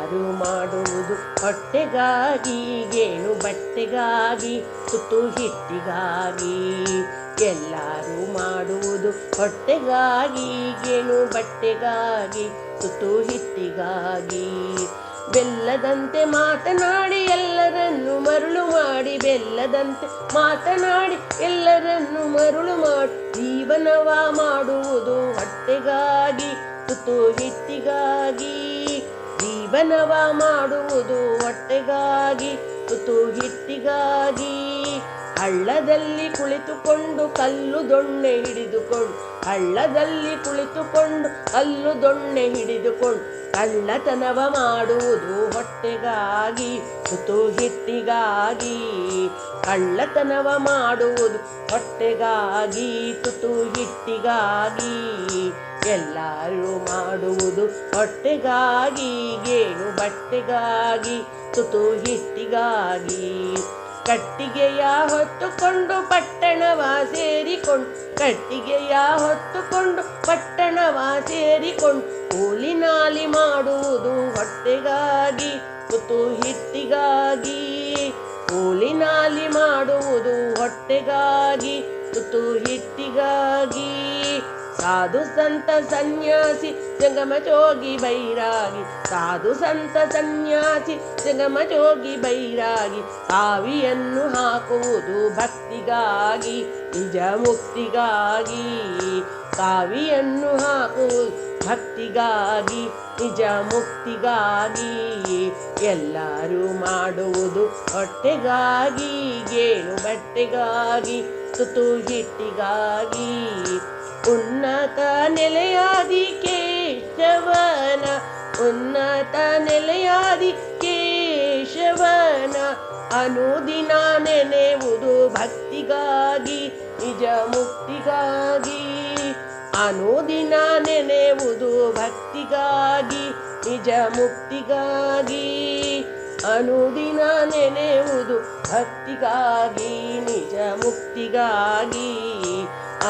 ಎಲ್ಲರೂ ಮಾಡುವುದು ಹೊಟ್ಟೆಗಾಗಿ, ಗೇಣು ಬಟ್ಟೆಗಾಗಿ, ತುತ್ತು ಹಿಟ್ಟಿಗಾಗಿ. ಎಲ್ಲರೂ ಮಾಡುವುದು ಹೊಟ್ಟೆಗಾಗಿ, ಗೇಣು ಬಟ್ಟೆಗಾಗಿ, ತುತ್ತು ಹಿಟ್ಟಿಗಾಗಿ. ಬೆಲ್ಲದಂತೆ ಮಾತನಾಡಿ ಎಲ್ಲರನ್ನು ಮರುಳು ಮಾಡಿ, ಬೆಲ್ಲದಂತೆ ಮಾತನಾಡಿ ಎಲ್ಲರನ್ನು ಮರುಳು ಮಾಡಿ, ಜೀವನವ ಮಾಡುವುದು ಹೊಟ್ಟೆಗಾಗಿ, ತುತ್ತು ಹಿಟ್ಟಿಗಾಗಿ. ಜೀವನವ ಮಾಡುವುದು ಹೊಟ್ಟೆಗಾಗಿ, ತುತ್ತು ಹಿಟ್ಟಿಗಾಗಿ. ಹಳ್ಳದಲ್ಲಿ ಕುಳಿತುಕೊಂಡು ಕಲ್ಲು ದೊಣ್ಣೆ ಹಿಡಿದುಕೊಂಡು, ಹಳ್ಳದಲ್ಲಿ ಕುಳಿತುಕೊಂಡು ಕಲ್ಲು ದೊಣ್ಣೆ ಹಿಡಿದುಕೊಂಡು, ಕಳ್ಳತನವ ಮಾಡುವುದು ಹೊಟ್ಟೆಗಾಗಿ, ತುತ್ತು ಹಿಟ್ಟಿಗಾಗಿ. ಕಳ್ಳತನವ ಮಾಡುವುದು ಹೊಟ್ಟೆಗಾಗಿ, ತುತ್ತು ಹಿಟ್ಟಿಗಾಗಿ. ಎಲ್ಲರೂ ಮಾಡುವುದು ಹೊಟ್ಟೆಗಾಗಿ, ಗೇಣು ಬಟ್ಟೆಗಾಗಿ, ತುತ್ತು ಹಿಟ್ಟಿಗಾಗಿ. ಕಟ್ಟಿಗೆಯ ಹೊತ್ತುಕೊಂಡು ಪಟ್ಟಣವ ಸೇರಿಕೊಂಡು, ಕಟ್ಟಿಗೆಯ ಹೊತ್ತುಕೊಂಡು ಪಟ್ಟಣವ ಸೇರಿಕೊಂಡು, ಕೂಲಿ ನಾಲಿ ಮಾಡುವುದು ಹೊಟ್ಟೆಗಾಗಿ, ತುತ್ತು ಹಿಟ್ಟಿಗಾಗಿ. ಕೂಲಿ ನಾಲಿ ಮಾಡುವುದು ಹೊಟ್ಟೆಗಾಗಿ, ತುತ್ತು ಹಿಟ್ಟಿಗಾಗಿ. ಸಾಧು ಸಂತ ಸನ್ಯಾಸಿ ಜಂಗಮ ಜೋಗಿ ಬೈರಾಗಿ, ಸಾಧು ಸಂತ ಸನ್ಯಾಸಿ ಜಂಗಮ ಜೋಗಿ ಬೈರಾಗಿ. ಕಾವಿಯನ್ನು ಹಾಕುವುದು ಭಕ್ತಿಗಾಗಿ, ನಿಜ ಮುಕ್ತಿಗಾಗಿ. ಕಾವಿಯನ್ನು ಹಾಕುವುದು ಭಕ್ತಿಗಾಗಿ, ನಿಜ ಮುಕ್ತಿಗಾಗಿ. ಎಲ್ಲರೂ ಮಾಡುವುದು ಹೊಟ್ಟೆಗಾಗಿ, ಗೇಣು ಬಟ್ಟೆಗಾಗಿ, ತುತ್ತು ಹಿಟ್ಟಿಗಾಗಿ. ಉನ್ನತ ನೆಲೆಯಾದಿ ಕೇಶವನ, ಉನ್ನತ ನೆಲೆಯಾದಿ ಕೇಶವನ. ಅನುದಿನ ನೆನೆಯುವುದು ಭಕ್ತಿಗಾಗಿ, ನಿಜ ಮುಕ್ತಿಗಾಗಿ. ಅನುದಿನ ನೆನೆಯುವುದು ಭಕ್ತಿಗಾಗಿ, ನಿಜ ಮುಕ್ತಿಗಾಗಿ. ಅನುದಿನ ನೆನೆಯುವುದು ಭಕ್ತಿಗಾಗಿ, ನಿಜ ಮುಕ್ತಿಗಾಗಿ.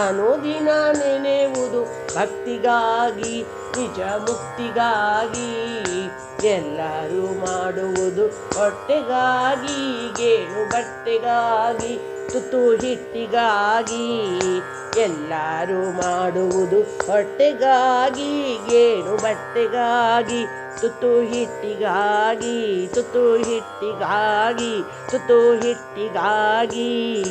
ಅನುದಿನ ನೆನೆಯುವುದು ಭಕ್ತಿಗಾಗಿ, ನಿಜ ಮುಕ್ತಿಗಾಗಿ. ಎಲ್ಲರೂ ಮಾಡುವುದು ಹೊಟ್ಟೆಗಾಗಿ, ಗೇಣು ಬಟ್ಟೆಗಾಗಿ, ತುತ್ತು ಹಿಟ್ಟಿಗಾಗಿ. ಎಲ್ಲರೂ ಮಾಡುವುದು ಹೊಟ್ಟೆಗಾಗಿ, ಗೇಣು ಬಟ್ಟೆಗಾಗಿ, ತುತ್ತು ಹಿಟ್ಟಿಗಾಗಿ, ತುತ್ತು ಹಿಟ್ಟಿಗಾಗಿ, ತುತ್ತು ಹಿಟ್ಟಿಗಾಗಿ.